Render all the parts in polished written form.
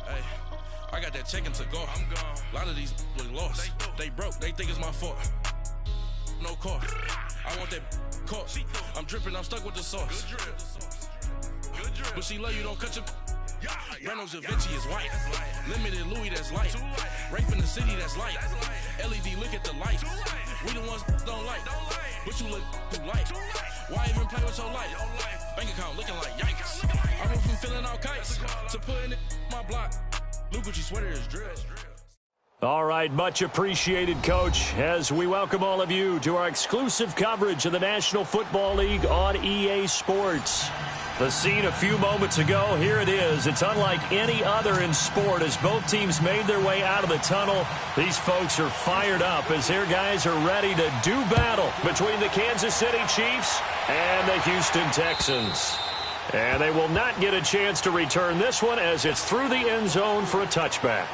Hey, I got that chicken to go. I'm gone. A lot of these look lost. They broke. They think it's my fault. No car. I want that caught. I'm dripping. I'm stuck with the sauce. Good drip. But she love you. Don't cut your. Reynolds Da Vinci is white. Limited Louis, that's light. Rape in the city, that's light. LED, look at the light. We the ones don't like. But you look too light. Why even play with your life? Bank account looking like yikes. I went from filling out kites to putting it in my block. Blue Gucci sweater is drill. All right, much appreciated, Coach, as we welcome all of you to our exclusive coverage of the National Football League on EA Sports. The scene a few moments ago, here it is. It's unlike any other in sport as both teams made their way out of the tunnel. These folks are fired up as their guys are ready to do battle between the Kansas City Chiefs and the Houston Texans. And they will not get a chance to return this one as it's through the end zone for a touchback.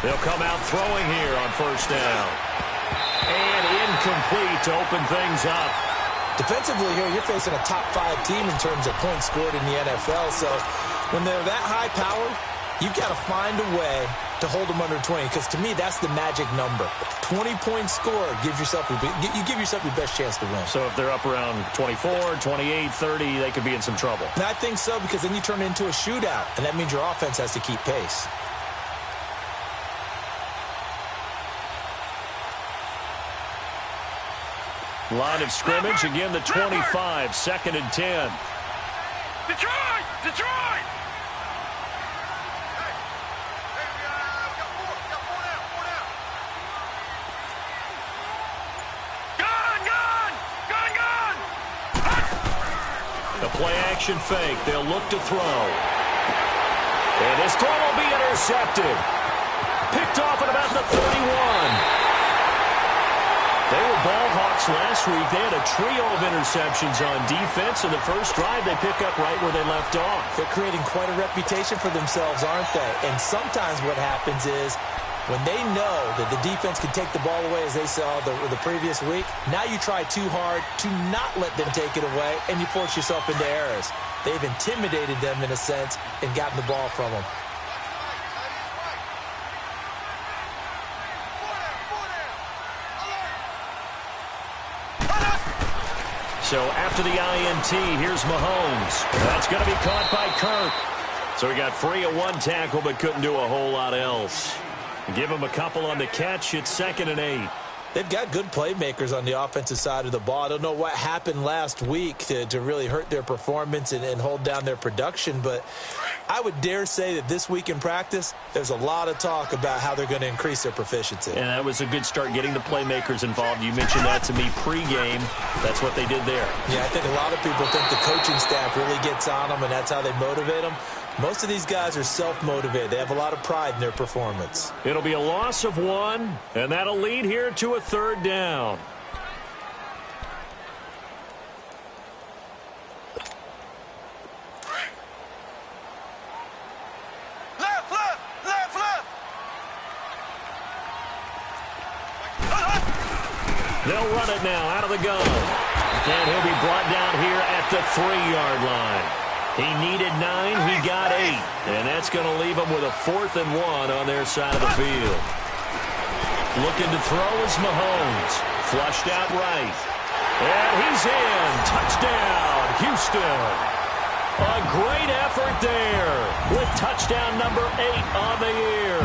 They'll come out throwing here on first down. And incomplete to open things up. Defensively here, you're facing a top 5 team in terms of points scored in the NFL. So when they're that high powered, you've got to find a way to hold them under 20. Because to me, that's the magic number. 20 points scored gives yourself you give yourself your best chance to win. So if they're up around 24, 28, 30, they could be in some trouble. And I think so, because then you turn it into a shootout. And that means your offense has to keep pace. Line of scrimmage, again the 25, 2nd and 10. Detroit! Detroit! Gun! The play action fake, they'll look to throw. And this throw will be intercepted. Picked off at about the 31. They were ball hawks last week. They had a trio of interceptions on defense. In the first drive, they pick up right where they left off. They're creating quite a reputation for themselves, aren't they? And sometimes what happens is when they know that the defense can take the ball away, as they saw the previous week, now you try too hard to not let them take it away, and you force yourself into errors. They've intimidated them in a sense and gotten the ball from them. So after the INT, here's Mahomes. That's going to be caught by Kirk. So he got free of one tackle but couldn't do a whole lot else. Give him a couple on the catch. It's 2nd and 8. They've got good playmakers on the offensive side of the ball. I don't know what happened last week to really hurt their performance and hold down their production, but I would dare say that this week in practice, there's a lot of talk about how they're going to increase their proficiency. And that was a good start getting the playmakers involved. You mentioned that to me pregame. That's what they did there. Yeah, I think a lot of people think the coaching staff really gets on them, and that's how they motivate them. Most of these guys are self-motivated. They have a lot of pride in their performance. It'll be a loss of 1, and that'll lead here to a 3rd down. They'll run it now out of the gun. And he'll be brought down here at the 3-yard line. He needed 9, he got 8. And that's going to leave him with a 4th and 1 on their side of the field. Looking to throw is Mahomes. Flushed out right. And he's in. Touchdown, Houston. A great effort there with touchdown number 8 on the year.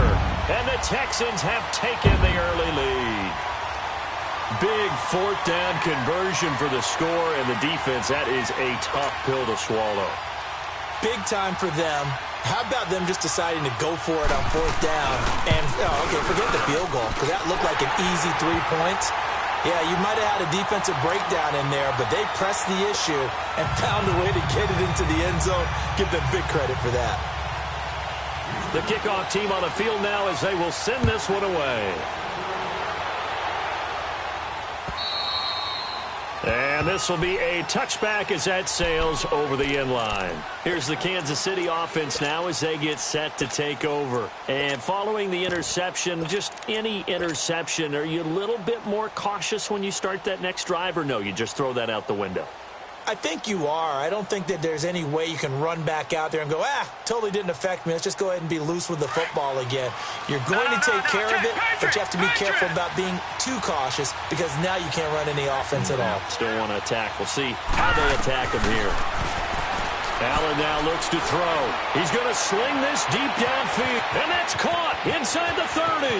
And the Texans have taken the early lead. Big 4th down conversion for the score, and the defense, that is a tough pill to swallow. Big time for them. How about them just deciding to go for it on 4th down? And, okay, forget the field goal, because that looked like an easy 3 points. Yeah, you might have had a defensive breakdown in there, but they pressed the issue and found a way to get it into the end zone. Give them big credit for that. The kickoff team on the field now as they will send this one away. And And this will be a touchback as that sails over the end line. Here's the Kansas City offense now as they get set to take over. And following the interception, just any interception, are you a little bit more cautious when you start that next drive, or no, you just throw that out the window? I think you are. I don't think that there's any way you can run back out there and go, totally didn't affect me. Let's just go ahead and be loose with the football again. You're going to take care of it, but you have to be careful about being too cautious because now you can't run any offense at all. Still want to attack. We'll see how they attack him here. Allen now looks to throw. He's going to sling this deep downfield, and that's caught inside the 30.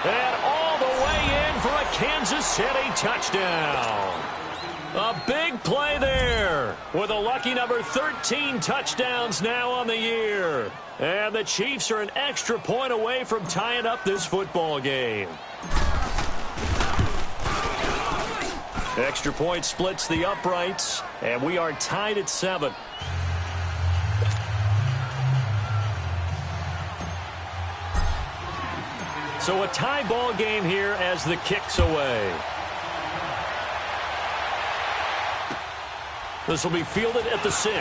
And all the way in for a Kansas City touchdown. A big play there with a lucky number 13 touchdowns now on the year. And the Chiefs are an extra point away from tying up this football game. Extra point splits the uprights, and we are tied at 7. So a tie ball game here as the kick's away. This will be fielded at the 6. A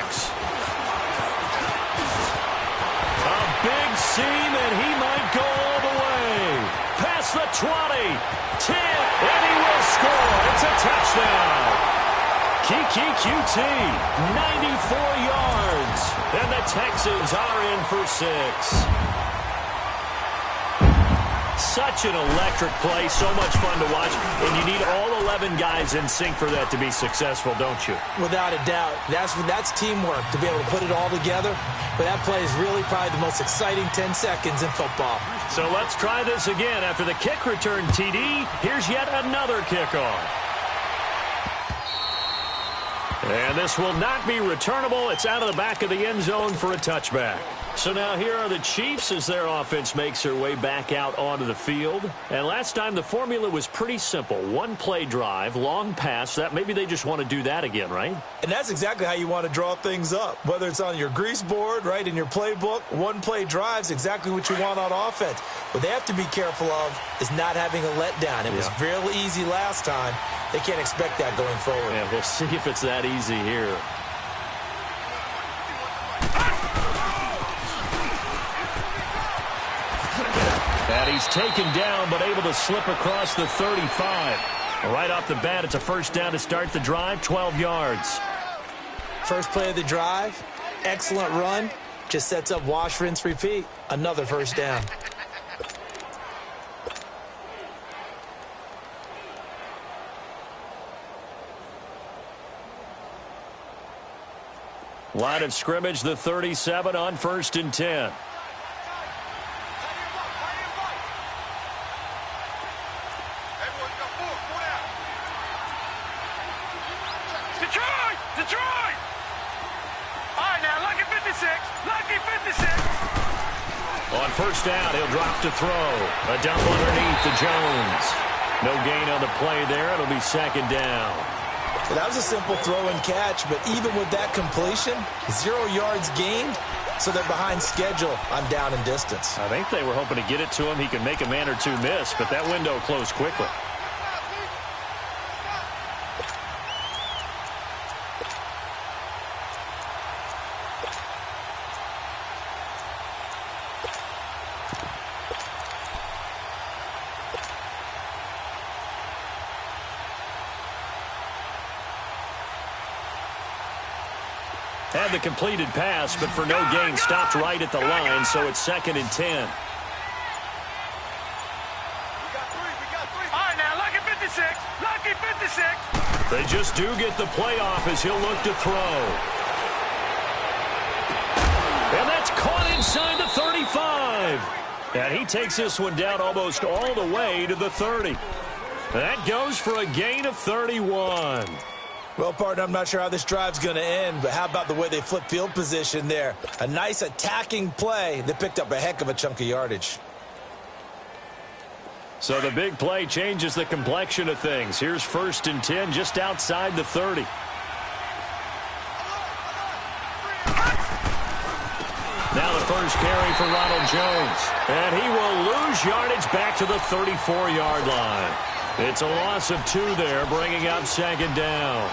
big seam, and he might go all the way. Past the 20, 10, and he will score. It's a touchdown. Kiki QT, 94 yards. And the Texans are in for 6. Such an electric play, so much fun to watch, and you need all 11 guys in sync for that to be successful, don't you? Without a doubt. That's teamwork, to be able to put it all together. But that play is really probably the most exciting 10 seconds in football. So let's try this again. After the kick return, TD, here's yet another kickoff. And this will not be returnable. It's out of the back of the end zone for a touchback. So now here are the Chiefs as their offense makes their way back out onto the field. And last time the formula was pretty simple. One play drive, long pass. That maybe they just want to do that again, right? And that's exactly how you want to draw things up. Whether it's on your grease board, right, in your playbook, one play drive's exactly what you want on offense. What they have to be careful of is not having a letdown. It was real easy last time. They can't expect that going forward. Yeah, we'll see if it's that easy here. And he's taken down, but able to slip across the 35. Right off the bat, it's a first down to start the drive, 12 yards. First play of the drive, excellent run. Just sets up wash, rinse, repeat. Another first down. Line of scrimmage, the 37 on 1st and 10. Detroit! All right, now, lucky 56. Lucky 56. On first down, he'll drop to throw. A dump underneath to Jones. No gain on the play there. It'll be second down. That was a simple throw and catch, but even with that completion, 0 yards gained, so they're behind schedule on down and distance. I think they were hoping to get it to him. He could make a man or two miss, but that window closed quickly. Had the completed pass, but for no gain, stopped right at the line, so it's 2nd and 10. All right, now, lucky 56. Lucky 56. They just do get the play off as he'll look to throw. And that's caught inside the 35. And he takes this one down almost all the way to the 30. That goes for a gain of 31. Well, partner, I'm not sure how this drive's going to end, but how about the way they flip field position there? A nice attacking play that picked up a heck of a chunk of yardage. So the big play changes the complexion of things. Here's 1st and 10 just outside the 30. Now the first carry for Ronald Jones. And he will lose yardage back to the 34-yard line. It's a loss of 2 there, bringing up second down.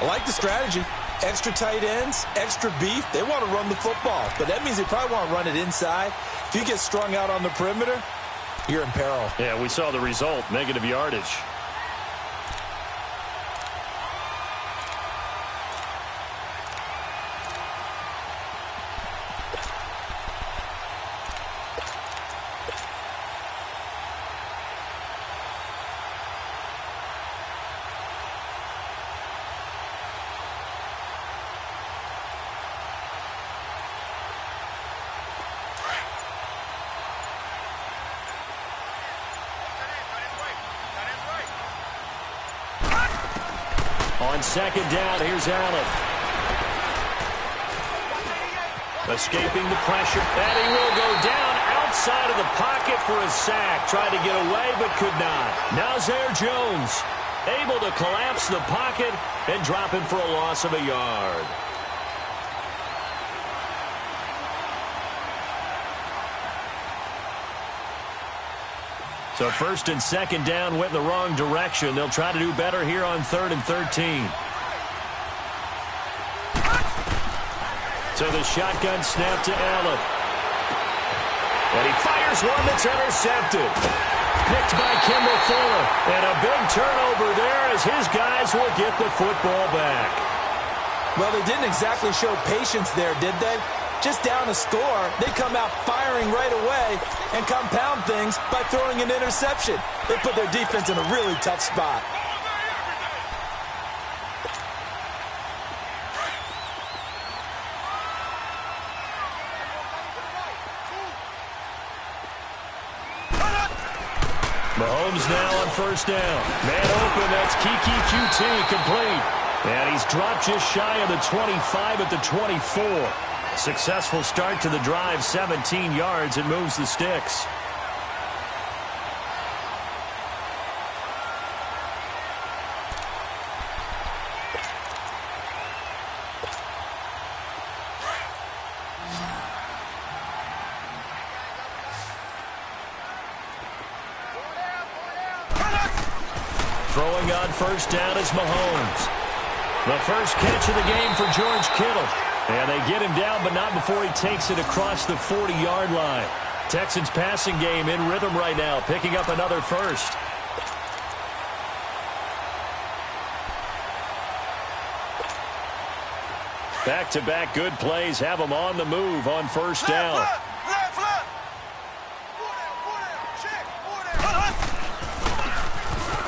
I like the strategy. Extra tight ends, extra beef. They want to run the football, but that means they probably want to run it inside. If you get strung out on the perimeter, you're in peril. Yeah, we saw the result, negative yardage. On second down, here's Allen. Escaping the pressure, and he will go down outside of the pocket for a sack. Tried to get away, but could not. Now Zare Jones able to collapse the pocket and drop him for a loss of a yard. So first and second down went in the wrong direction. They'll try to do better here on 3rd and 13. So the shotgun snap to Allen. And he fires one that's intercepted. Picked by Kimball Fuller. And a big turnover there as his guys will get the football back. Well, they didn't exactly show patience there, did they? Just down a score, they come out firing right away and compound things by throwing an interception. They put their defense in a really tough spot. Mahomes now on first down. Man open, that's Kiki QT complete. And he's dropped just shy of the 25 at the 24. Successful start to the drive, 17 yards, and moves the sticks. Throwing on first down is Mahomes. The first catch of the game for George Kittle. And they get him down, but not before he takes it across the 40-yard line. Texans passing game in rhythm right now, picking up another first. Back-to-back good plays have them on the move on first down.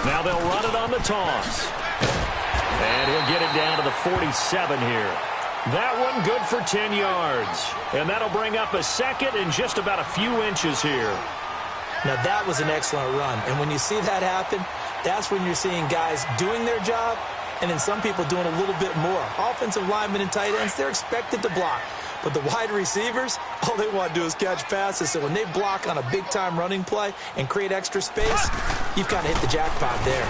Now they'll run it on the toss. And he'll get it down to the 47 here. That one good for 10 yards. And that'll bring up a second and just about a few inches here. Now that was an excellent run. And when you see that happen, that's when you're seeing guys doing their job and then some people doing a little bit more. Offensive linemen and tight ends, they're expected to block. But the wide receivers, all they want to do is catch passes. So when they block on a big-time running play and create extra space, you've kind of hit the jackpot there.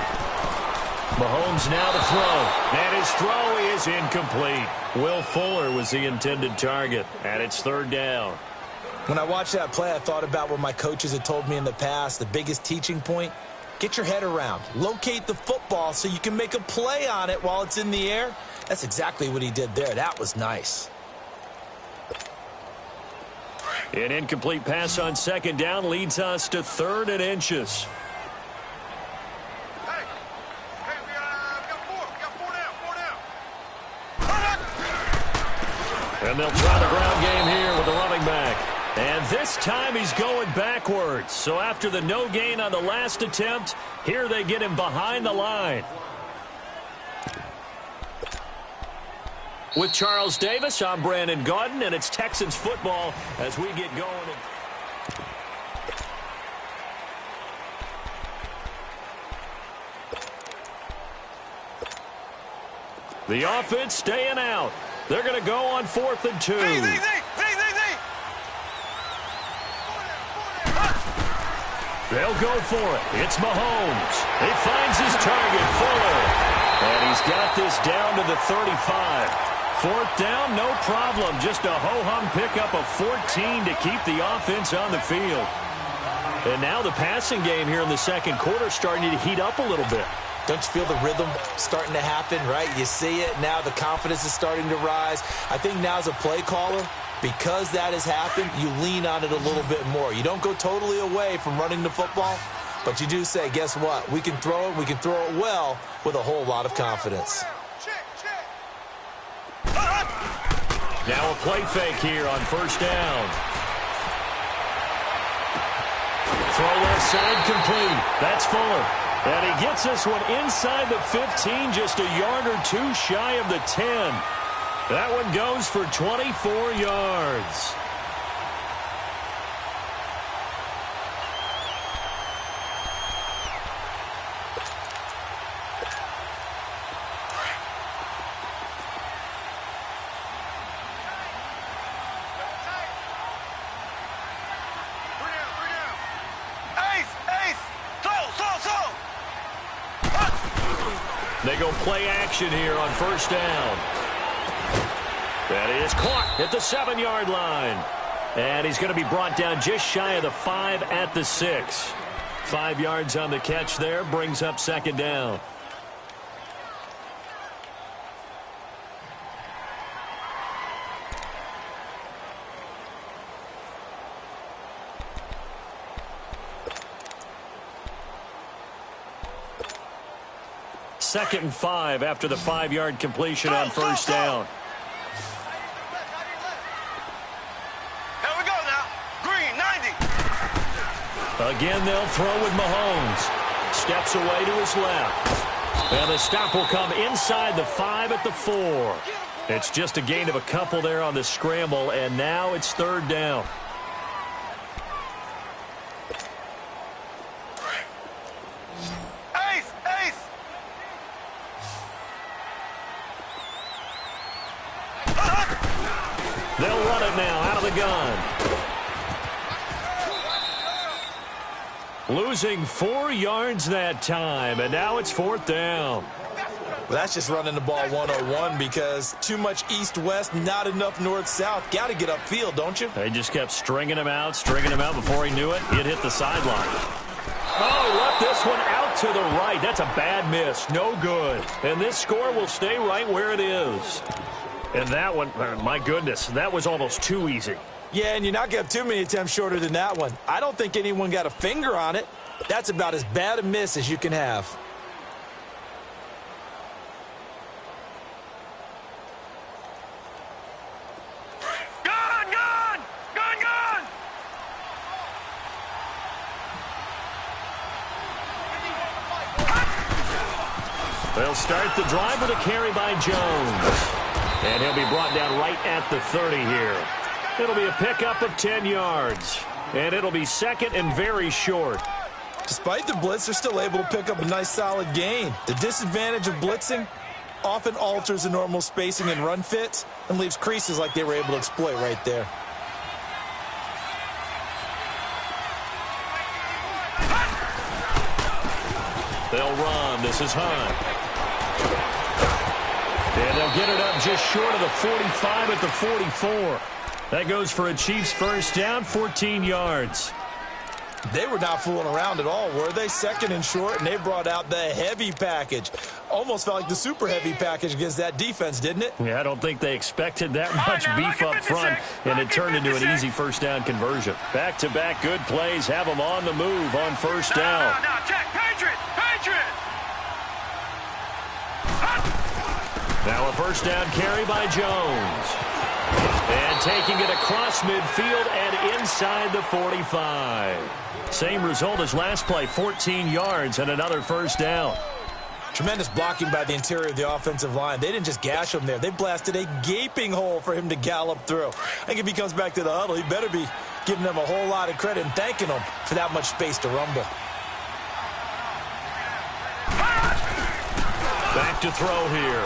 Mahomes now to throw. And his throw is incomplete. Will Fuller was the intended target. And it's third down. When I watched that play, I thought about what my coaches had told me in the past. The biggest teaching point, get your head around. Locate the football so you can make a play on it while it's in the air. That's exactly what he did there. That was nice. An incomplete pass on second down leads us to 3rd and inches. And they'll try the ground game here with the running back. And this time he's going backwards. So after the no gain on the last attempt, here they get him behind the line. With Charles Davis, I'm Brandon Gaudin, and it's Texans football as we get going. The offense staying out. They're going to go on 4th and 2. They'll go for it. It's Mahomes. He finds his target, Fuller. And he's got this down to the 35. 4th down, no problem. Just a ho-hum pickup of 14 to keep the offense on the field. And now the passing game here in the second quarter starting to heat up a little bit. Don't you feel the rhythm starting to happen, right? You see it. Now the confidence is starting to rise. I think now as a play caller, because that has happened, you lean on it a little bit more. You don't go totally away from running the football, but you do say, guess what? We can throw it. We can throw it well with a whole lot of confidence. Now a play fake here on first down. Throw left side complete. That's Fuller. And he gets this one inside the 15, just a yard or two shy of the 10. That one goes for 24 yards. They go play action here on first down. That is caught at the 7-yard line. And he's going to be brought down just shy of the 5 at the 6. 5 yards on the catch there, brings up second down. Second and 5 after the 5-yard completion on first down. Here we go now. Green, 90. Again, they'll throw with Mahomes. Steps away to his left. And the stop will come inside the 5 at the 4. It's just a gain of a couple there on the scramble, and now it's third down. They'll run it now out of the gun. Losing 4 yards that time, and now it's fourth down. Well, that's just running the ball 101 because too much east-west, not enough north-south. Got to get upfield, don't you? They just kept stringing him out before he knew it. It hit the sideline. Oh, he left this one out to the right. That's a bad miss. No good. And this score will stay right where it is. And that one, my goodness, that was almost too easy. Yeah, and you're not going to have too many attempts shorter than that one. I don't think anyone got a finger on it. That's about as bad a miss as you can have. Gun, gun! Gun, gun! They'll start the drive with a carry by Jones. And he'll be brought down right at the 30 here. It'll be a pickup of 10 yards. And it'll be second and very short. Despite the blitz, they're still able to pick up a nice solid gain. The disadvantage of blitzing often alters the normal spacing and run fits and leaves creases like they were able to exploit right there. They'll run. This is Hunt. And they'll get it up just short of the 45 at the 44. That goes for a Chiefs first down, 14 yards. They were not fooling around at all, were they? Second and short, and they brought out the heavy package. Almost felt like the super heavy package against that defense, didn't it? Yeah, I don't think they expected that much beef up front, and it turned into an easy first down conversion. Back-to-back good plays have them on the move on first down. Now, check. Patriot! Patriot! Now a first down carry by Jones. And taking it across midfield and inside the 45. Same result as last play, 14 yards and another first down. Tremendous blocking by the interior of the offensive line. They didn't just gash him there. They blasted a gaping hole for him to gallop through. I think if he comes back to the huddle, he better be giving them a whole lot of credit and thanking them for that much space to rumble. Back to throw here.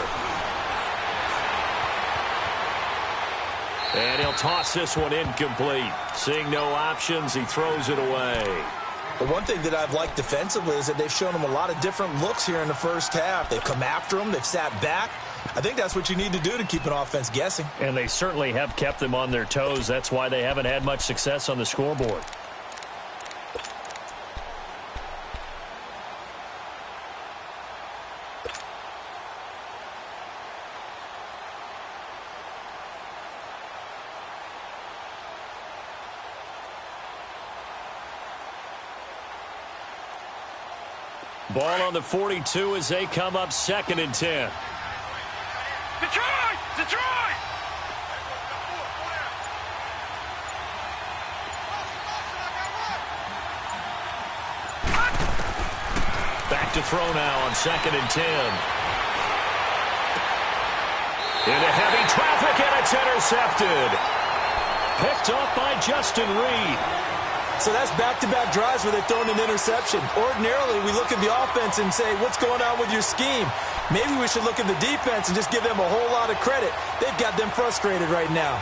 And he'll toss this one incomplete. Seeing no options, he throws it away. But one thing that I've liked defensively is that they've shown him a lot of different looks here in the first half. They've come after him. They've sat back. I think that's what you need to do to keep an offense guessing. And they certainly have kept them on their toes. That's why they haven't had much success on the scoreboard. Ball on the 42 as they come up 2nd and 10. Detroit! Detroit! Back to throw now on 2nd and 10. Into heavy traffic, and it's intercepted. Picked off by Justin Reed. So that's back-to-back drives where they've thrown an interception. Ordinarily, we look at the offense and say, what's going on with your scheme? Maybe we should look at the defense and just give them a whole lot of credit. They've got them frustrated right now.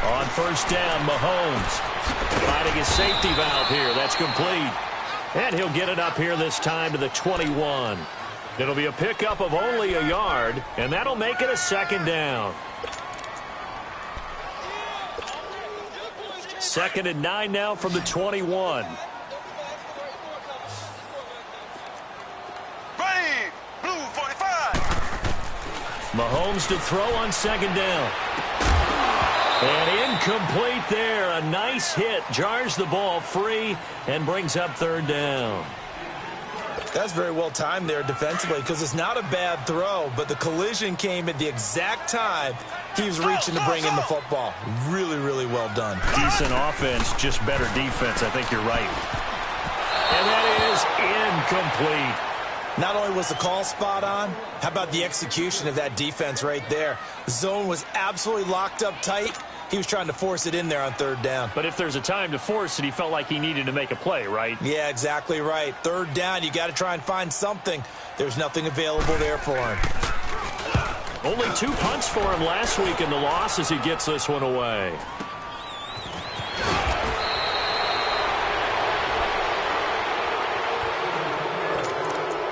On first down, Mahomes finding his safety valve here. That's complete. And he'll get it up here this time to the 21. It'll be a pickup of only a yard, and that'll make it a 2nd down. 2nd and 9 now from the 21. Blue 45. Mahomes to throw on 2nd down. And incomplete there. A nice hit. Jars the ball free and brings up 3rd down. That's very well timed there defensively because it's not a bad throw, but the collision came at the exact time he was reaching to bring in the football. Really, really well done. Decent offense, just better defense. I think you're right. And that is incomplete. Not only was the call spot on, how about the execution of that defense right there? The zone was absolutely locked up tight. He was trying to force it in there on 3rd down. But if there's a time to force it, he felt like he needed to make a play, right? Yeah, exactly right. 3rd down, you got to try and find something. There's nothing available there for him. Only 2 punts for him last week in the loss as he gets this one away.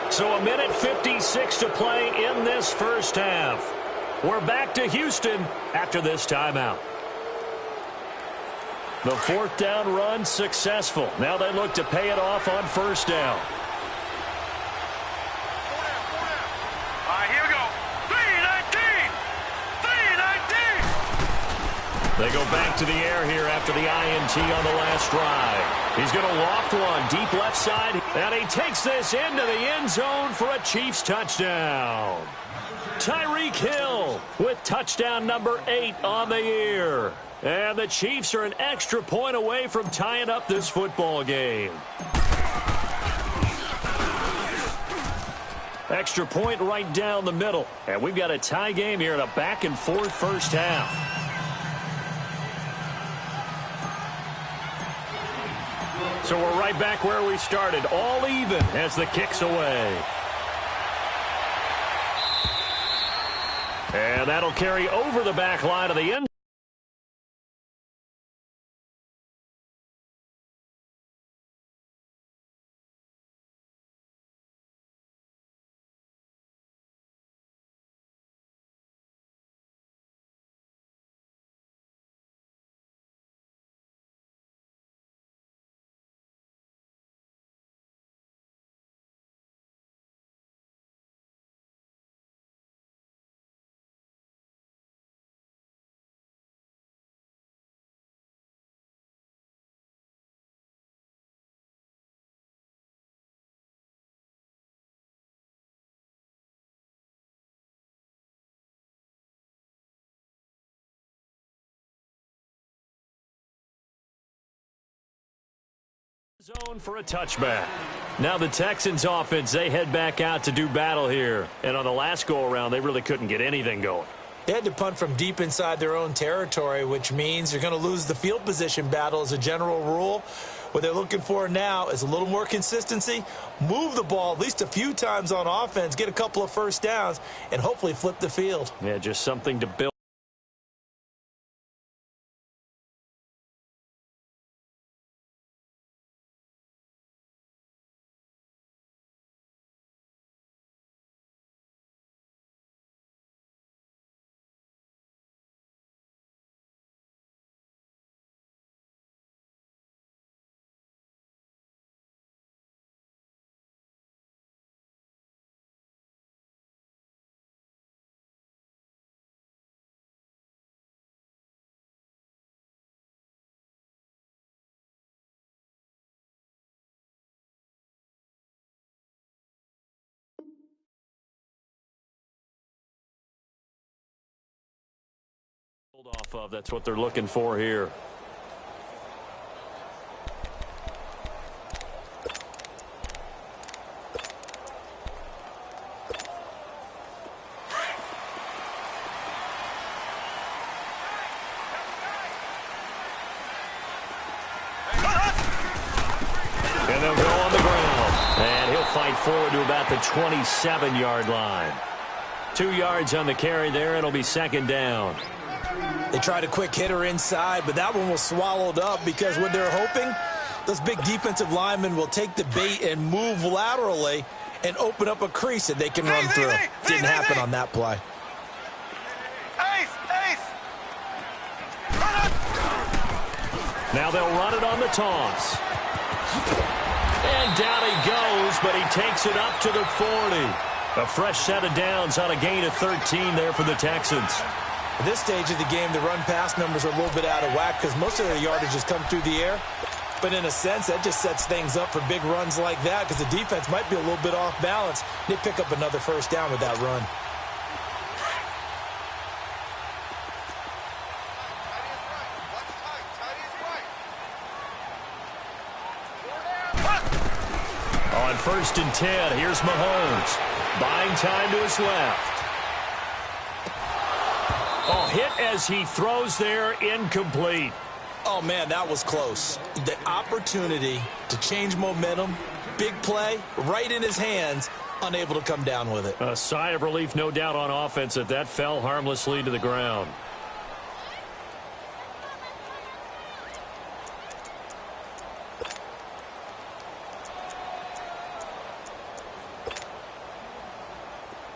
So 1:56 to play in this first half. We're back to Houston after this timeout. The 4th down run successful. Now they look to pay it off on 1st down. All right, here we go. 319! 319! They go back to the air here after the INT on the last drive. He's going to loft one deep left side, and he takes this into the end zone for a Chiefs touchdown. Tyreek Hill with touchdown number 8 on the year. And the Chiefs are an extra point away from tying up this football game. Extra point right down the middle. And we've got a tie game here in a back-and-forth first half. So we're right back where we started, all even as the kick's away. And that'll carry over the back line of the end. Zone for a touchback. Now the Texans offense, they head back out to do battle here. And on the last go-around, they really couldn't get anything going. They had to punt from deep inside their own territory, which means you're going to lose the field position battle as a general rule. What they're looking for now is a little more consistency, move the ball at least a few times on offense, get a couple of first downs, and hopefully flip the field. Yeah, just something to build. Off of, that's what they're looking for here. And they'll go on the ground. And he'll fight forward to about the 27-yard line. 2 yards on the carry there. It'll be second down. They tried a quick hitter inside, but that one was swallowed up because what they're hoping, those big defensive linemen will take the bait and move laterally and open up a crease that they can run through. Didn't happen on that play. Now they'll run it on the toss. And down he goes, but he takes it up to the 40. A fresh set of downs on a gain of 13 there for the Texans. At this stage of the game, the run-pass numbers are a little bit out of whack because most of their yardage has come through the air. But in a sense, that just sets things up for big runs like that because the defense might be a little bit off balance. They pick up another first down with that run. On 1st and 10, here's Mahomes. Buying time to his left. Oh, hit as he throws there, incomplete. Oh, man, that was close. The opportunity to change momentum, big play, right in his hands, unable to come down with it. A sigh of relief, no doubt, on offense that fell harmlessly to the ground.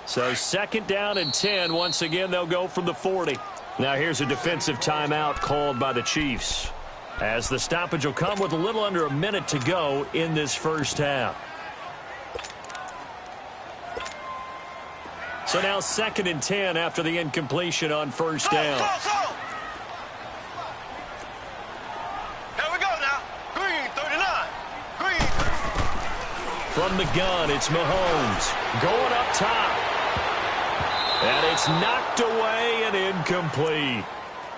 So 2nd down and 10. Once again, they'll go from the 40. Now here's a defensive timeout called by the Chiefs, as the stoppage will come with a little under a minute to go in this first half. So now 2nd and 10 after the incompletion on 1st down. Here we go now. Green, 39. Green. From the gun, it's Mahomes going up top. And it's knocked away and incomplete.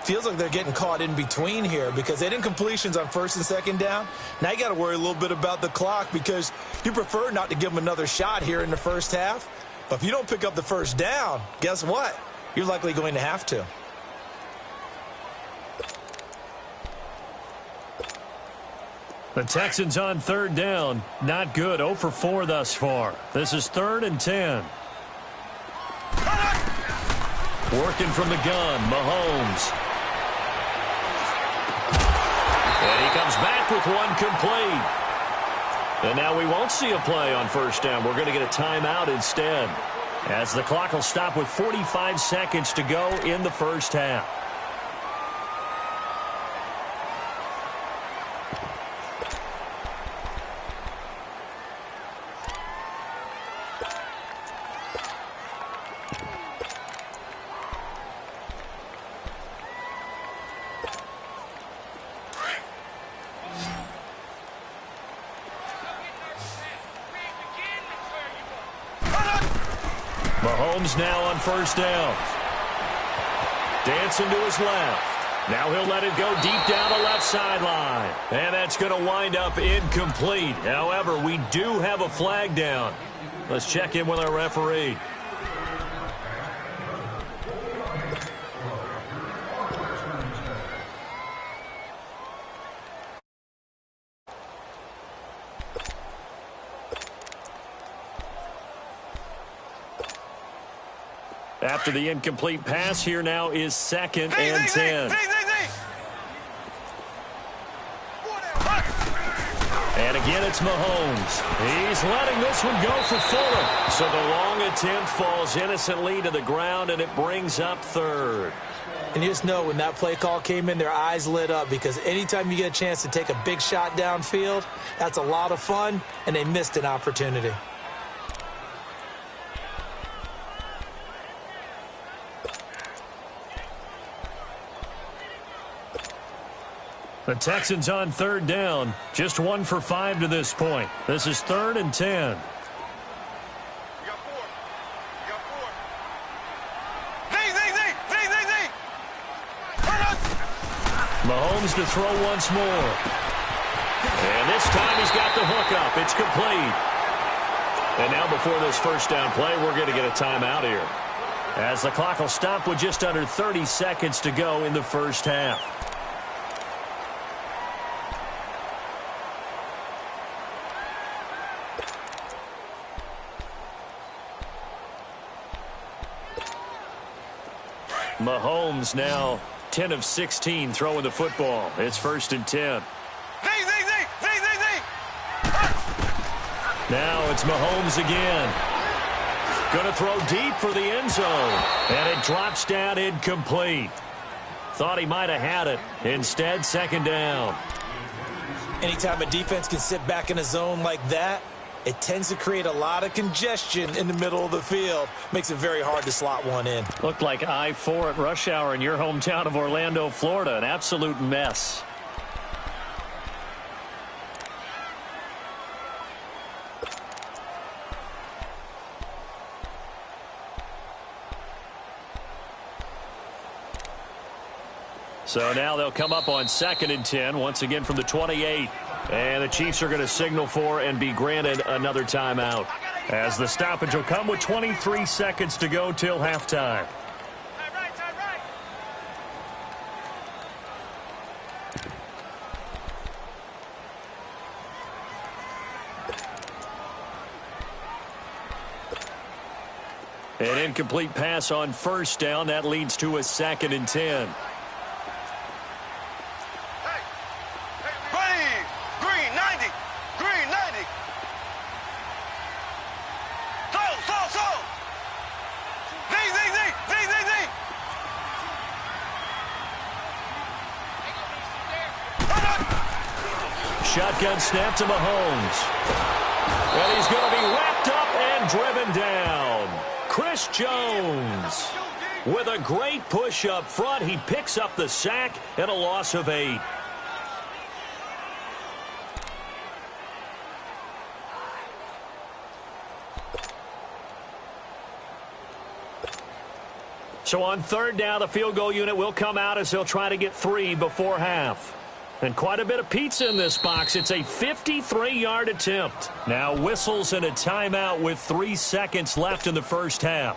Feels like they're getting caught in between here because they had incompletions on 1st and 2nd down. Now you got to worry a little bit about the clock because you prefer not to give them another shot here in the first half. But if you don't pick up the first down, guess what? You're likely going to have to. The Texans on 3rd down. Not good. 0 for 4 thus far. This is 3rd and 10. Working from the gun, Mahomes. And he comes back with one complete. And now we won't see a play on 1st down. We're going to get a timeout instead, as the clock will stop with 45 seconds to go in the first half. Mahomes now on 1st down. Dancing to his left. Now he'll let it go deep down the left sideline. And that's going to wind up incomplete. However, we do have a flag down. Let's check in with our referee. After the incomplete pass, here now is 2nd and 10. And again, it's Mahomes. He's letting this one go for Fuller. So the long attempt falls innocently to the ground, and it brings up 3rd. And you just know when that play call came in, their eyes lit up because anytime you get a chance to take a big shot downfield, that's a lot of fun, and they missed an opportunity. The Texans on 3rd down. Just 1 for 5 to this point. This is 3rd and 10. You got 4. You got 4. Z. Mahomes to throw once more. And this time he's got the hook up. It's complete. And now before this first down play, we're going to get a timeout here, as the clock will stop with just under 30 seconds to go in the first half. Mahomes now 10 of 16 throwing the football. It's 1st and 10. Now it's Mahomes again. Going to throw deep for the end zone. And it drops down incomplete. Thought he might have had it. Instead, 2nd down. Anytime a defense can sit back in a zone like that, it tends to create a lot of congestion in the middle of the field. Makes it very hard to slot one in. Looked like I-4 at rush hour in your hometown of Orlando, Florida. An absolute mess. So now they'll come up on 2nd and 10, once again from the 28. And the Chiefs are going to signal for and be granted another timeout, as the stoppage will come with 23 seconds to go till halftime. An incomplete pass on 1st down. That leads to a 2nd and 10. Shotgun snap to Mahomes. And he's going to be wrapped up and driven down. Chris Jones with a great push up front. He picks up the sack and a loss of 8. So on 3rd down, the field goal unit will come out as they'll try to get 3 before half. And quite a bit of pizza in this box. It's a 53-yard attempt. Now whistles and a timeout with 3 seconds left in the first half.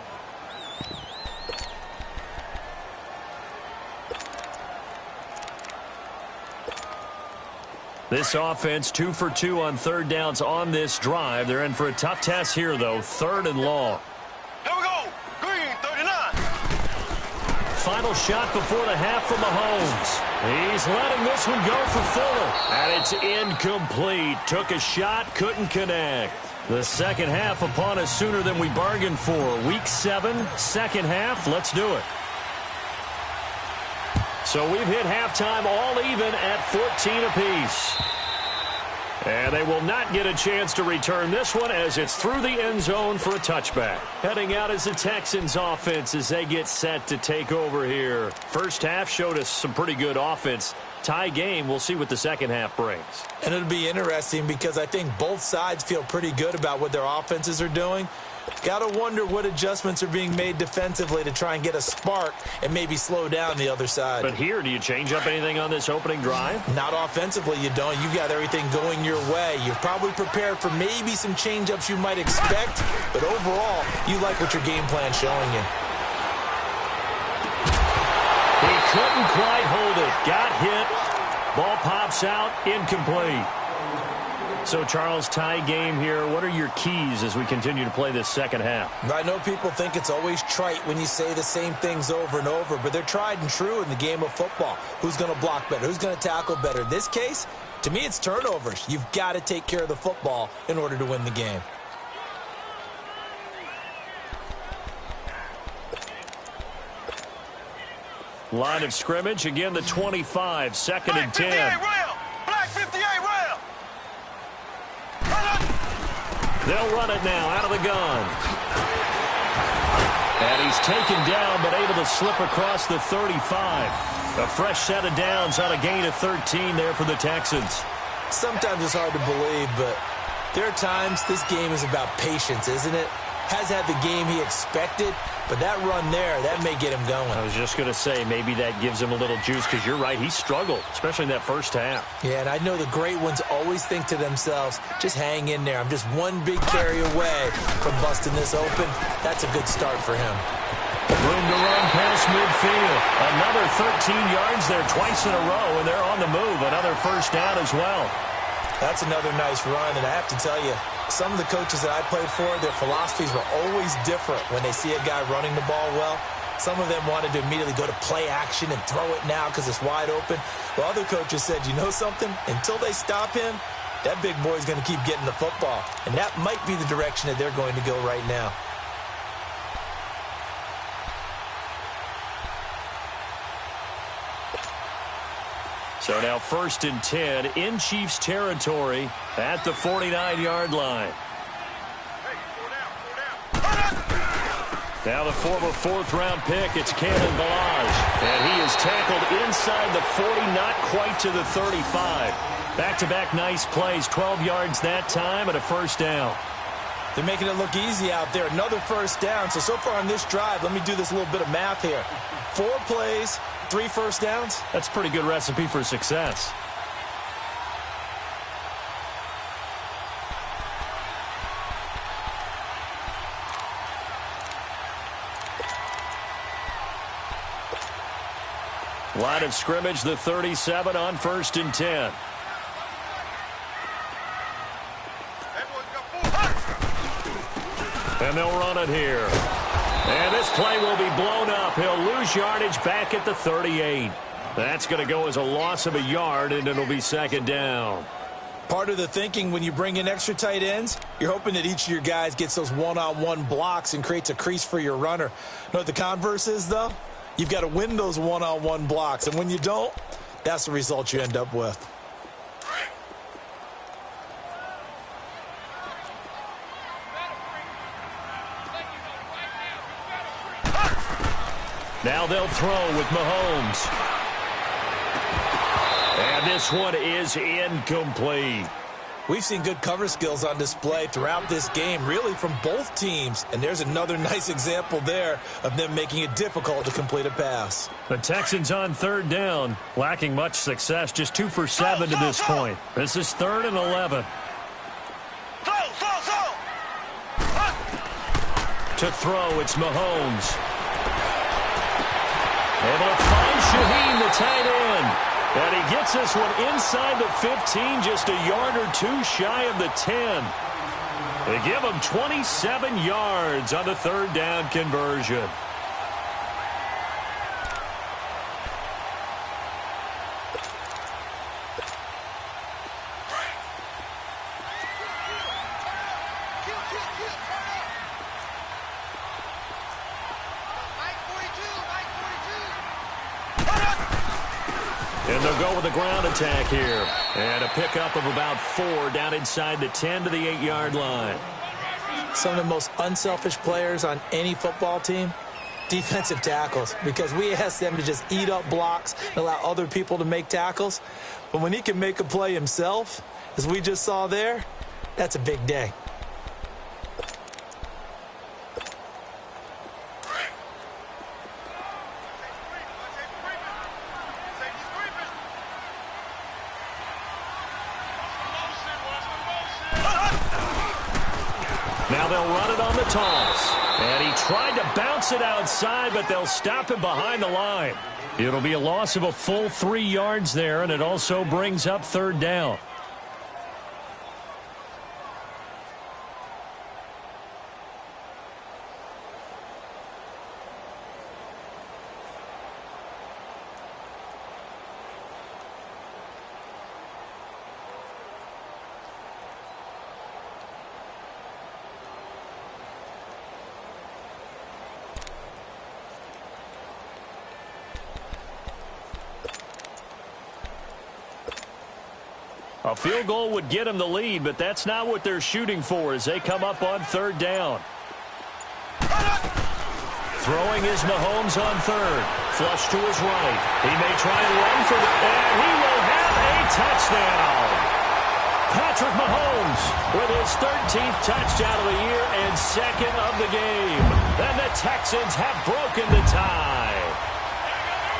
This offense 2 for 2 on 3rd downs on this drive. They're in for a tough test here, though. 3rd and long. Here we go. Green, 39. Final shot before the half from Mahomes. He's letting this one go for Fuller. And it's incomplete. Took a shot, couldn't connect. The second half upon us sooner than we bargained for. Week 7, second half. Let's do it. So we've hit halftime all even at 14 apiece. And they will not get a chance to return this one as it's through the end zone for a touchback. Heading out is the Texans offense as they get set to take over here. First half showed us some pretty good offense. Tie game, we'll see what the second half brings. And it'll be interesting because I think both sides feel pretty good about what their offenses are doing. Got to wonder what adjustments are being made defensively to try and get a spark and maybe slow down the other side. But here, do you change up anything on this opening drive? Not offensively, you don't. You've got everything going your way. You've probably prepared for maybe some change-ups you might expect, but overall, you like what your game plan's showing you. He couldn't quite hold it. Got hit. Ball pops out. Incomplete. So, Charles, tie game here. What are your keys as we continue to play this second half? I know people think it's always trite when you say the same things over and over, but they're tried and true in the game of football. Who's going to block better? Who's going to tackle better? In this case, to me, it's turnovers. You've got to take care of the football in order to win the game. Line of scrimmage, again, the 25, 2nd and 10. Black 58 rail. They'll run it now out of the gun. And he's taken down but able to slip across the 35. A fresh set of downs on a gain of 13 there for the Texans. Sometimes it's hard to believe, but there are times this game is about patience, isn't it? has had the game he expected, but that run there, that may get him going. I was just going to say, maybe that gives him a little juice, because you're right, he struggled, especially in that first half. Yeah, and I know the great ones always think to themselves, just hang in there. I'm just one big carry away from busting this open. That's a good start for him. Room to run past midfield. Another 13 yards there twice in a row, and they're on the move. Another first down as well. That's another nice run, and I have to tell you, some of the coaches that I played for, their philosophies were always different when they see a guy running the ball well. Some of them wanted to immediately go to play action and throw it now because it's wide open. While other coaches said, you know something? Until they stop him, that big boy's going to keep getting the football. And that might be the direction that they're going to go right now. So now 1st and 10 in Chiefs territory at the 49-yard line. Now the former 4th-round pick, it's Kalen Balaj. And he is tackled inside the 40, not quite to the 35. Back-to-back nice plays, 12 yards that time and a first down. They're making it look easy out there. Another first down. So far on this drive, let me do this little bit of math here. 4 plays, 3 first downs. That's a pretty good recipe for success. Line of scrimmage, the 37 on 1st and 10. And they'll run it here. And this play will be blown up. He'll lose yardage back at the 38. That's going to go as a loss of a yard, and it'll be 2nd down. Part of the thinking when you bring in extra tight ends, you're hoping that each of your guys gets those one-on-one blocks and creates a crease for your runner. You know what the converse is, though? You've got to win those one-on-one blocks, and when you don't, that's the result you end up with. Now they'll throw with Mahomes. And this one is incomplete. We've seen good cover skills on display throughout this game, really from both teams. And there's another nice example there of them making it difficult to complete a pass. The Texans on 3rd down, lacking much success, just 2 for 7 to this point. This is 3rd and 11. To throw, it's Mahomes. Able to find Shaheen, the tight end. And he gets this one inside the 15, just a yard or 2 shy of the 10. They give him 27 yards on the 3rd down conversion. And they'll go with a ground attack here. And a pickup of about 4 down inside the 10 to the 8-yard line. Some of the most unselfish players on any football team, defensive tackles, because we ask them to just eat up blocks and allow other people to make tackles. But when he can make a play himself, as we just saw there, that's a big day. Now they'll run it on the toss. And he tried to bounce it outside, but they'll stop him behind the line. It'll be a loss of a full 3 yards there, and it also brings up 3rd down. A field goal would get them the lead, but that's not what they're shooting for as they come up on 3rd down. Throwing is Mahomes on 3rd. Flush to his right. He may try and run for the... And he will have a touchdown. Patrick Mahomes with his 13th touchdown of the year and second of the game. And the Texans have broken the tie.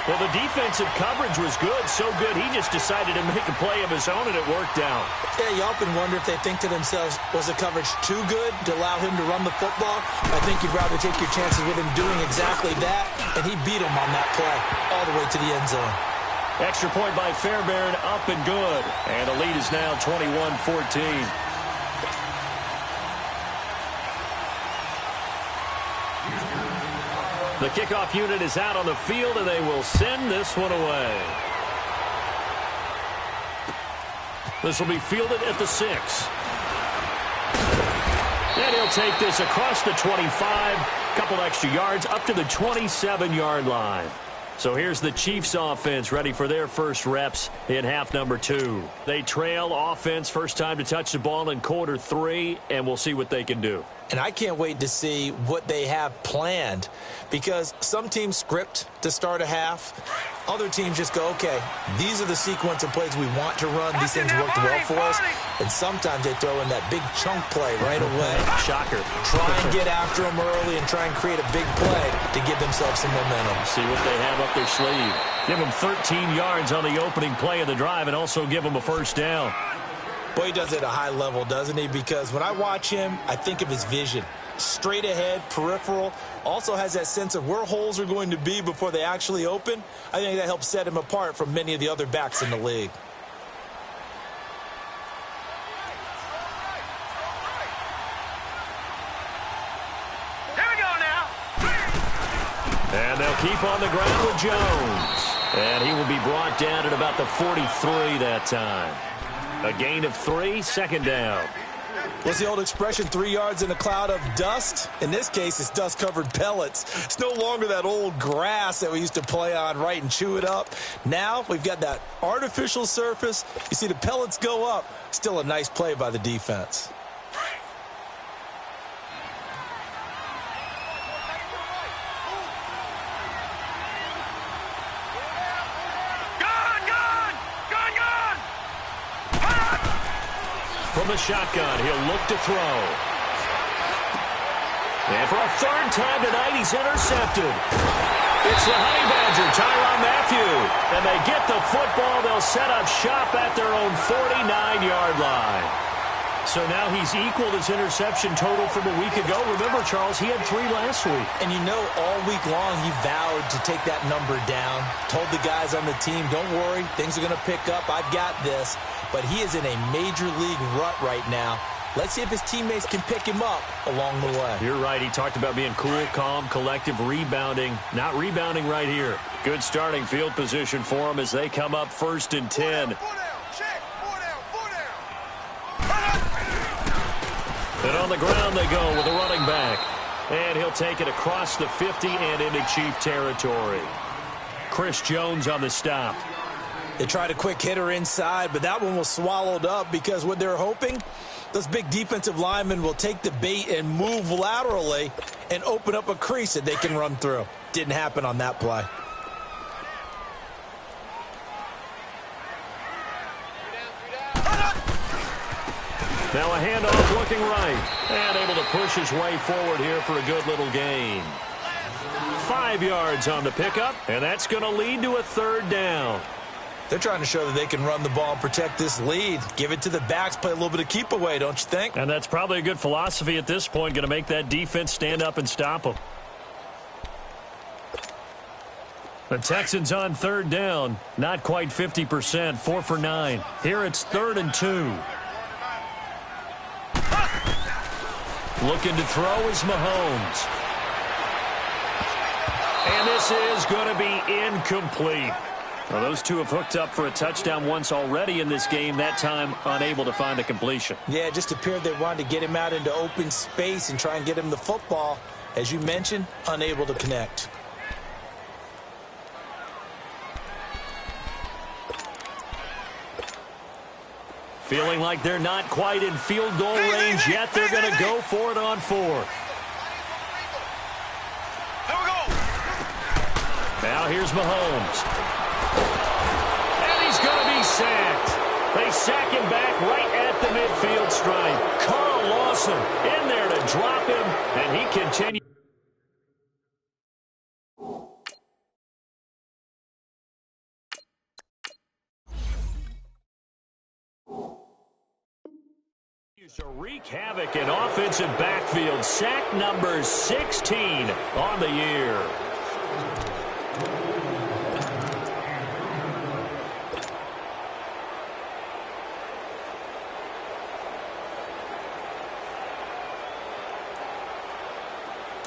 Well, the defensive coverage was good, so good he just decided to make a play of his own, and it worked out. Yeah, you often wonder if they think to themselves, was the coverage too good to allow him to run the football? I think you'd rather take your chances with him doing exactly that, and he beat him on that play all the way to the end zone. Extra point by Fairbairn, up and good. And the lead is now 21-14. The kickoff unit is out on the field, and they will send this one away. This will be fielded at the 6. And he'll take this across the 25, couple extra yards, up to the 27-yard line. So here's the Chiefs offense ready for their first reps in half number 2. They trail offense first time to touch the ball in quarter 3, and we'll see what they can do. And I can't wait to see what they have planned, because some teams script to start a half. Other teams just go, okay, these are the sequence of plays we want to run. These things worked well for us. And sometimes they throw in that big chunk play right away. Shocker. Try and get after them early and try and create a big play to give themselves some momentum. See what they have up their sleeve. Give them 13 yards on the opening play of the drive and also give them a first down. Boy, he does it at a high level, doesn't he? Because when I watch him, I think of his vision. Straight ahead, peripheral. Also has that sense of where holes are going to be before they actually open. I think that helps set him apart from many of the other backs in the league. Here we go now. And they'll keep on the ground with Jones. And he will be brought down at about the 43 that time. A gain of 3, second down. What's the old expression, 3 yards in a cloud of dust? In this case, it's dust-covered pellets. It's no longer that old grass that we used to play on, right, and chew it up. Now we've got that artificial surface. You see the pellets go up. Still a nice play by the defense. From the shotgun, he'll look to throw. And for a third time tonight, he's intercepted. It's the Honey Badger, Tyrann Mathieu. And they get the football. They'll set up shop at their own 49-yard line. So now he's equaled his interception total from a week ago. Remember, Charles, he had 3 last week. And you know, all week long he vowed to take that number down. Told the guys on the team, don't worry, things are going to pick up. I've got this. But he is in a major league rut right now. Let's see if his teammates can pick him up along the way. You're right. He talked about being cool, calm, collective, rebounding. Not rebounding right here. Good starting field position for him as they come up 1st and 10. And on the ground they go with a running back. And he'll take it across the 50 and into Chief territory. Chris Jones on the stop. They tried a quick hitter inside, but that one was swallowed up because what they're hoping, those big defensive linemen will take the bait and move laterally and open up a crease that they can run through. Didn't happen on that play. Now a handoff looking right. And able to push his way forward here for a good little gain. 5 yards on the pickup, and that's going to lead to a 3rd down. They're trying to show that they can run the ball and protect this lead. Give it to the backs, play a little bit of keep away, don't you think? And that's probably a good philosophy at this point, going to make that defense stand up and stop them. The Texans on 3rd down, not quite 50%, 4 for 9. Here it's 3rd and 2. Looking to throw is Mahomes. And this is going to be incomplete. Well, those two have hooked up for a touchdown once already in this game, that time unable to find a completion. Yeah, it just appeared they wanted to get him out into open space and try and get him the football. As you mentioned, unable to connect. Feeling like they're not quite in field goal range yet. They're going to go for it on 4th. Now here's Mahomes. And he's going to be sacked. They sack him back right at the midfield stripe. Carl Lawson in there to drop him, and he continues. To wreak havoc in offensive backfield. Sack number 16 on the year.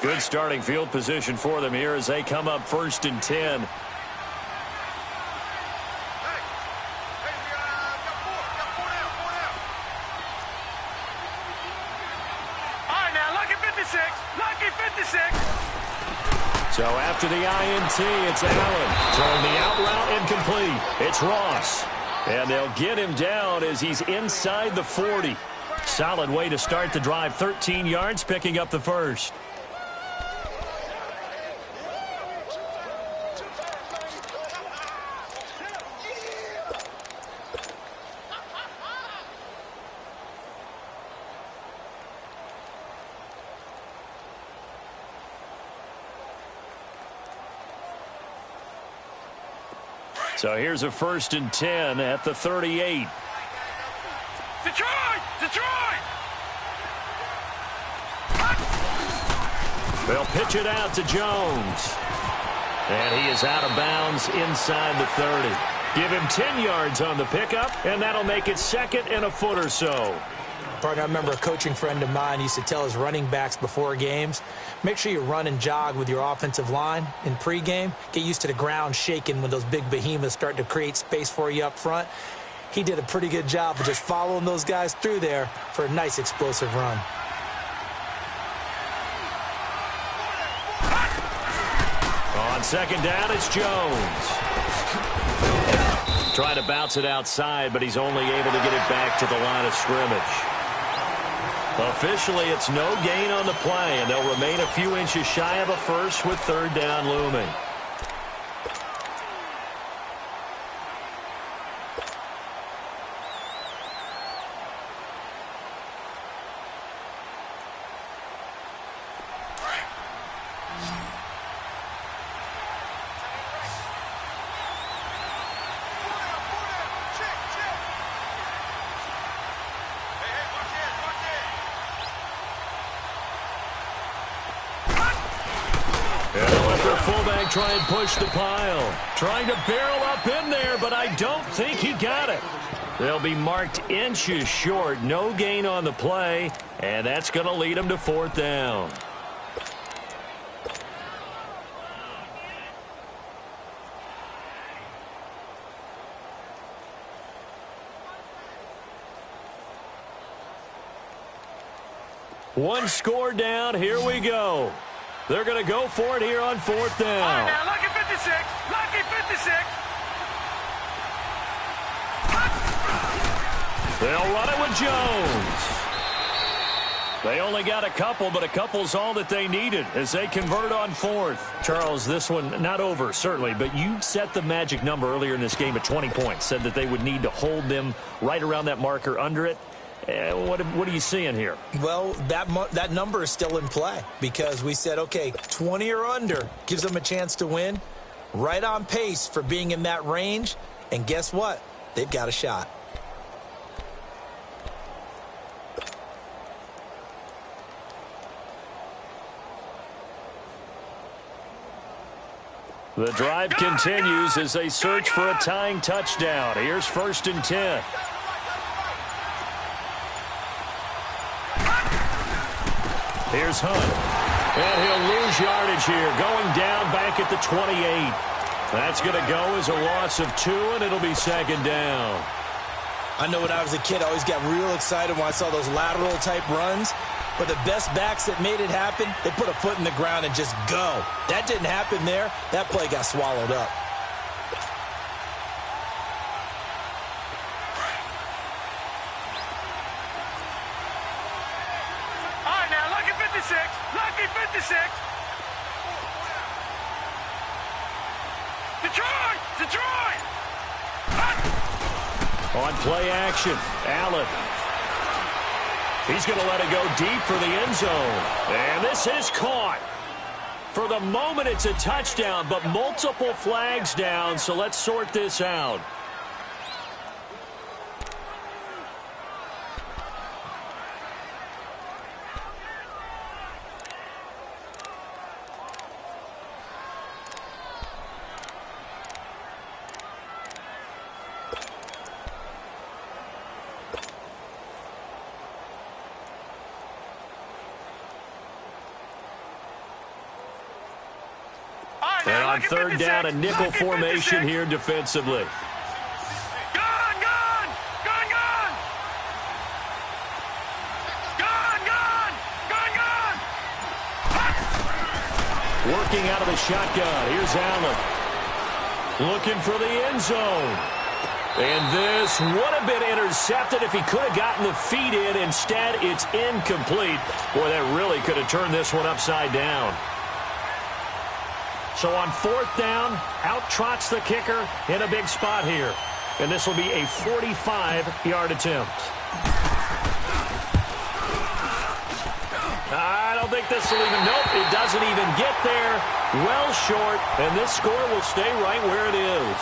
Good starting field position for them here as they come up 1st and 10. So after the INT, it's Allen. Throwing the out route incomplete. It's Ross. And they'll get him down as he's inside the 40. Solid way to start the drive. 13 yards, picking up the first. So here's a 1st and 10 at the 38. Detroit! Detroit! They'll pitch it out to Jones. And he is out of bounds inside the 30. Give him 10 yards on the pickup, and that'll make it 2nd and a foot or so. Partner, I remember a coaching friend of mine used to tell his running backs before games, make sure you run and jog with your offensive line in pregame. Get used to the ground shaking when those big behemoths start to create space for you up front. He did a pretty good job of just following those guys through there for a nice explosive run. On 2nd down, it's Jones. Trying to bounce it outside, but he's only able to get it back to the line of scrimmage. Officially, it's no gain on the play, and they'll remain a few inches shy of a first with 3rd down looming. Try and push the pile. Trying to barrel up in there, but I don't think he got it. They'll be marked inches short. No gain on the play, and that's going to lead them to 4th down. One score down. Here we go. They're going to go for it here on 4th down. All right, now, lucky 56. Lucky 56. They'll run it with Jones. They only got a couple, but a couple's all that they needed as they convert on 4th. Charles, this one not over, certainly, but you set the magic number earlier in this game at 20 points. Said that they would need to hold them right around that marker under it. What are you seeing here? Well, that number is still in play because we said, okay, 20 or under gives them a chance to win. Right on pace for being in that range. And guess what? They've got a shot. The drive continues as they search for a tying touchdown. Here's 1st and 10. Here's Hunt. And he'll lose yardage here, going down back at the 28. That's going to go as a loss of 2, and it'll be 2nd down. I know when I was a kid, I always got real excited when I saw those lateral-type runs. But the best backs that made it happen, they put a foot in the ground and just go. That didn't happen there. That play got swallowed up. All right, now, lucky 56. Lucky 56. Detroit! Detroit! On play action, Allen. He's going to let it go deep for the end zone. And this is caught. For the moment, it's a touchdown, but multiple flags down, so let's sort this out. And on third down, a nickel formation here defensively. Gone! Gone! Gone! Gone! Gone! Gone! Gone! Gone! Working out of the shotgun. Here's Allen. Looking for the end zone. And this would have been intercepted if he could have gotten the feet in. Instead, it's incomplete. Boy, that really could have turned this one upside down. So on fourth down, out trots the kicker in a big spot here. And this will be a 45-yard attempt. I don't think this will even, nope, it doesn't even get there. Well short, and this score will stay right where it is.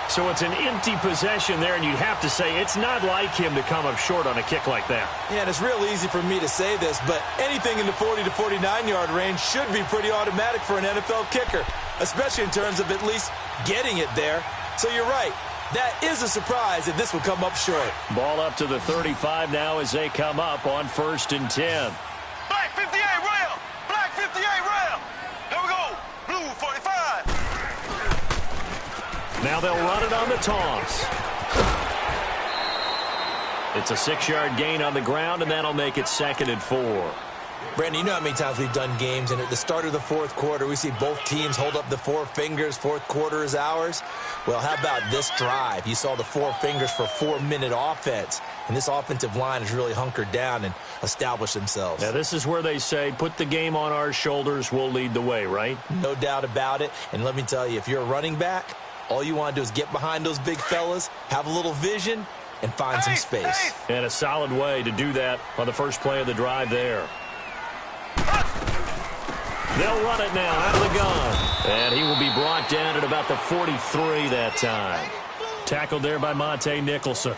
So it's an empty possession there, and you'd have to say it's not like him to come up short on a kick like that. Yeah, and it's real easy for me to say this, but anything in the 40 to 49-yard range should be pretty automatic for an NFL kicker, especially in terms of at least getting it there. So you're right. That is a surprise if this would come up short. Ball up to the 35 now as they come up on 1st and 10. Black 58 rail! Black 58 rail! Here we go! Blue 45! Now they'll run it on the toss. It's a 6-yard gain on the ground, and that'll make it 2nd and 4. Brandon, you know how many times we've done games, and at the start of the fourth quarter, we see both teams hold up the four fingers, fourth quarter is ours. Well, how about this drive? You saw the four fingers for 4-minute offense, and this offensive line has really hunkered down and established themselves. Now, this is where they say, put the game on our shoulders, we'll lead the way, right? No doubt about it, and let me tell you, if you're a running back, all you want to do is get behind those big fellas, have a little vision, and find some space. And a solid way to do that on the first play of the drive there. They'll run it now out of the gun. And he will be brought down at about the 43 that time. Tackled there by Monte Nicholson.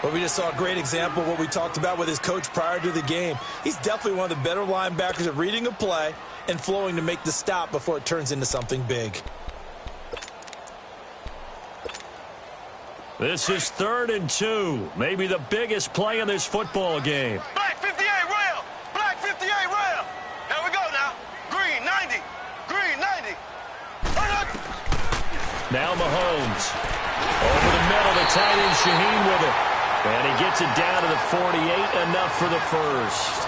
Well, we just saw a great example of what we talked about with his coach prior to the game. He's definitely one of the better linebackers at reading a play and flowing to make the stop before it turns into something big. This is 3rd and 2. Maybe the biggest play in this football game. Black 58 rail! Black 58 rail! Here we go now. Green 90. Green 90. Now Mahomes. Over the middle, the tight end Shaheen with it. And he gets it down to the 48, enough for the first.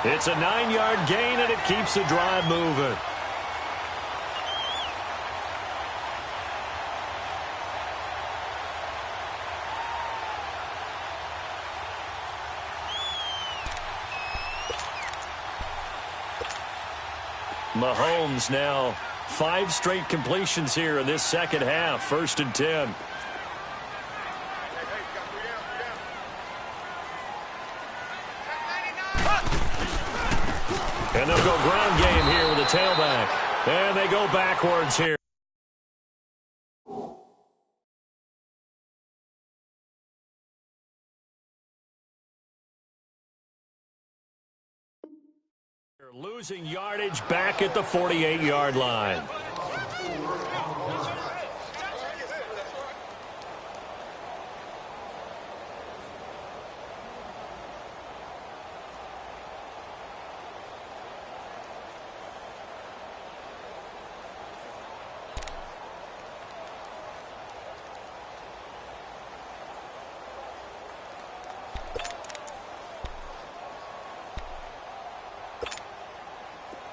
It's a 9-yard gain, and it keeps the drive moving. Mahomes now 5 straight completions here in this second half. 1st and 10. And they'll go ground game here with a tailback. And they go backwards here. Losing yardage back at the 48-yard line.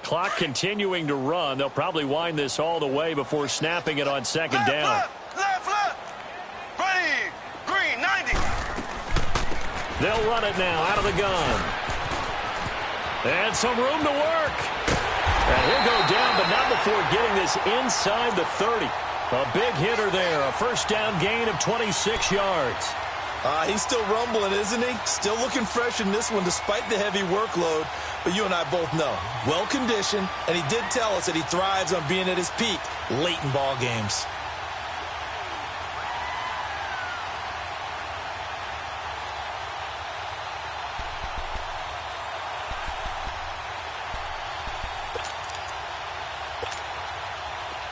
Clock continuing to run. They'll probably wind this all the way before snapping it on 2nd down. Left. Ready. Green 90. They'll run it now out of the gun. And some room to work. And he'll go down, but not before getting this inside the 30. A big hitter there, a first down gain of 26 yards. He's still rumbling, isn't he? Still looking fresh in this one despite the heavy workload. But you and I both know, well-conditioned, and he did tell us that he thrives on being at his peak late in ball games.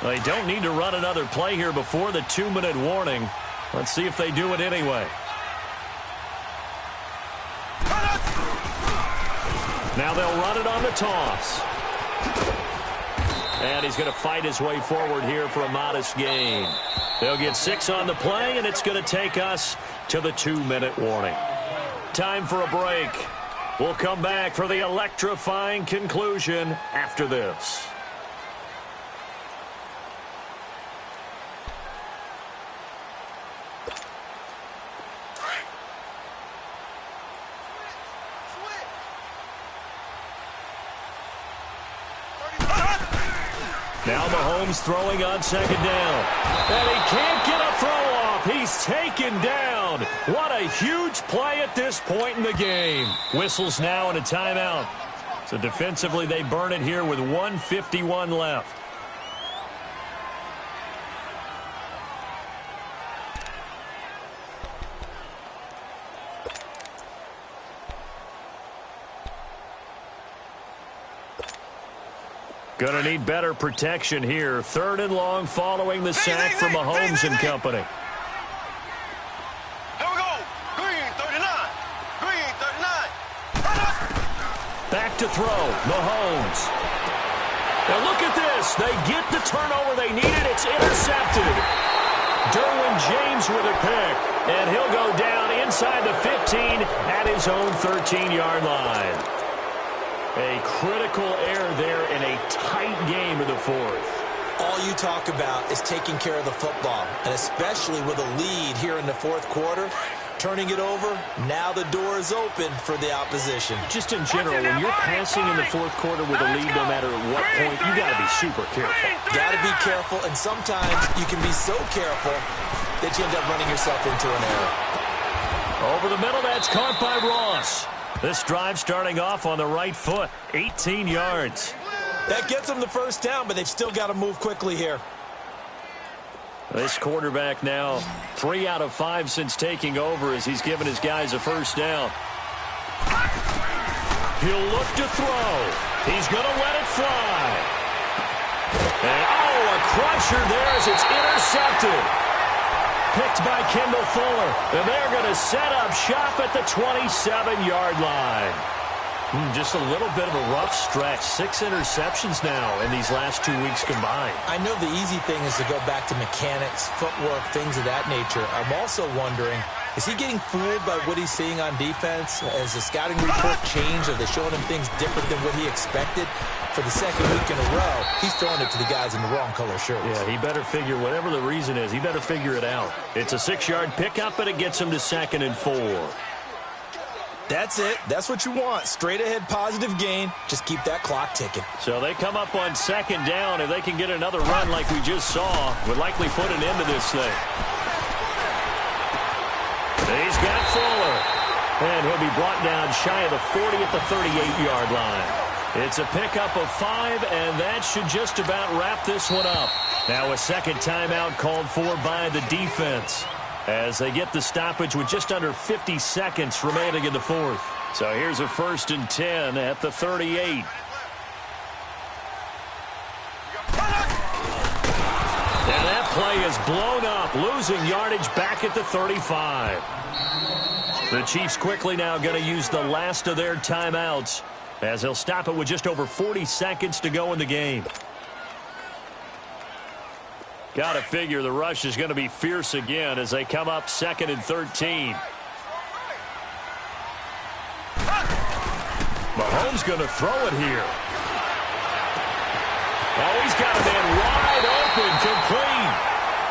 They don't need to run another play here before the 2-minute warning. Let's see if they do it anyway. Now they'll run it on the toss. And he's going to fight his way forward here for a modest gain. They'll get 6 on the play, and it's going to take us to the 2-minute warning. Time for a break. We'll come back for the electrifying conclusion after this. Now Mahomes throwing on second down. And he can't get a throw off. He's taken down. What a huge play at this point in the game. Whistles now and a timeout. So defensively they burn it here with 1:51 left. Going to need better protection here. 3rd and long following the sack from Mahomes and company. Here we go. Green, 39. Green, 39. Back to throw. Mahomes. Now look at this. They get the turnover they needed. It's intercepted. Derwin James with a pick. And he'll go down inside the 15 at his own 13-yard line. A critical error there in a tight game in the 4th. All you talk about is taking care of the football, and especially with a lead here in the 4th quarter. Turning it over, now the door is open for the opposition. Just in general, when you're passing in the 4th quarter with a lead, no matter at what point, you got to be super careful. Got to be careful, and sometimes you can be so careful that you end up running yourself into an error. Over the middle, that's caught by Ross. This drive starting off on the right foot, 18 yards. That gets them the first down, but they've still got to move quickly here. This quarterback now 3 out of 5 since taking over as he's given his guys a first down. He'll look to throw. He's going to let it fly. And, a crusher there as it's intercepted. Picked by Kendall Fuller. And they're going to set up shop at the 27-yard line. Just a little bit of a rough stretch. 6 interceptions now in these last 2 weeks combined. I know the easy thing is to go back to mechanics, footwork, things of that nature. I'm also wondering, is he getting fooled by what he's seeing on defense? Has the scouting report changed? Are they showing him things different than what he expected? For the second week in a row, he's throwing it to the guys in the wrong color shirts. Yeah, he better figure, whatever the reason is, he better figure it out. It's a 6-yard pickup, and it gets him to 2nd and 4. That's it. That's what you want. Straight ahead positive gain. Just keep that clock ticking. So they come up on 2nd down. If they can get another run like we just saw, would likely put an end to this thing. He's got Fuller. And he'll be brought down shy of the 40 at the 38-yard line. It's a pickup of 5, and that should just about wrap this one up. Now a second timeout called for by the defense as they get the stoppage with just under 50 seconds remaining in the 4th. So here's a 1st and 10 at the 38. And that play is blown up, losing yardage back at the 35. The Chiefs quickly now going to use the last of their timeouts as they'll stop it with just over 40 seconds to go in the game. Got to figure the rush is going to be fierce again as they come up 2nd and 13. Mahomes going to throw it here. Oh, he's got a man wide open, complete.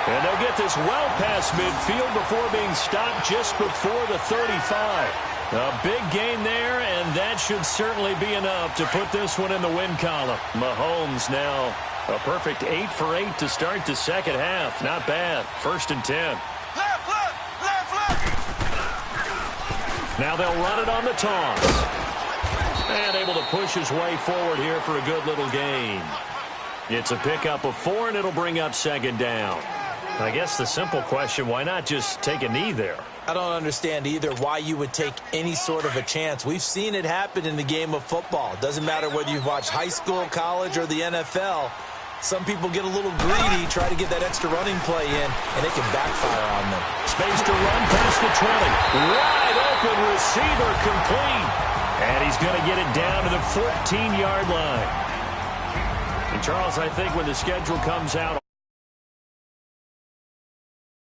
And they'll get this well past midfield before being stopped just before the 35. A big gain there, and that should certainly be enough to put this one in the win column. Mahomes now A perfect 8 for 8 to start the second half. Not bad. 1st and 10. Left, left, left, left. Now they'll run it on the toss. And able to push his way forward here for a good little gain. It's a pickup of 4, and it'll bring up 2nd down. I guess the simple question, why not just take a knee there? I don't understand either why you would take any sort of a chance. We've seen it happen in the game of football. Doesn't matter whether you've watched high school, college, or the NFL. Some people get a little greedy, try to get that extra running play in, and it can backfire on them. Space to run past the 20. Wide open receiver complete. And he's going to get it down to the 14-yard line. And, Charles, I think when the schedule comes out,